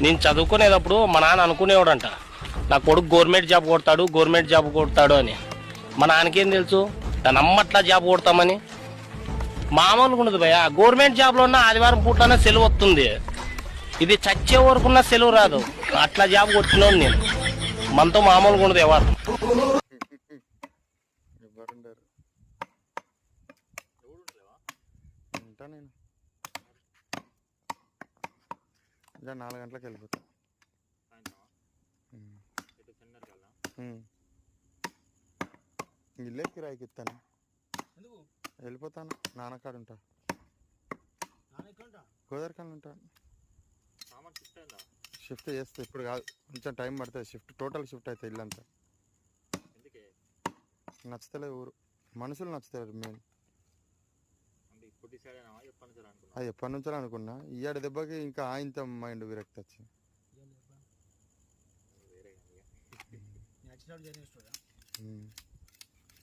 నేను చదువుకునేటప్పుడు మా నాన్న అనుకునేవాడంట నా కొడుకు గవర్నమెంట్ జాబ్ కొడతాడు అని. మా నాన్నకేం తెలుసు దాని అమ్మట్లా జాబ్ కొడతామని. మామూలుగా ఉండదు భయ్య. గవర్నమెంట్ జాబ్లో ఉన్న ఆదివారం పూటనే సెలవు వస్తుంది, ఇది చచ్చే వరకున్న సెలవు రాదు. అట్లా జాబ్ కొట్టినోడు నేను. మనతో మామూలుగా ఉండదు ఎవరు. నేను 4 గంటలకు వెళ్ళిపోతా. ఇల్లే కిరాయికి ఇస్తాను, వెళ్ళిపోతాను. నాన్నకాడ ఉంటా, గోదావరికాడ ఉంటాను. షిఫ్ట్ చేస్తే ఇప్పుడు కాదు, కొంచెం టైం పడుతుంది. టోటల్ షిఫ్ట్ అవుతుంది ఇల్లంతా. నచ్చుతలేదు ఊరు, మనుషులు నచ్చుతలేరు మెయిన్. అది ఎప్పటి నుంచో అనుకున్నా, ఇయ్యాడు దెబ్బకి ఇంకా ఇంత మైండ్ విరక్తి వచ్చింది.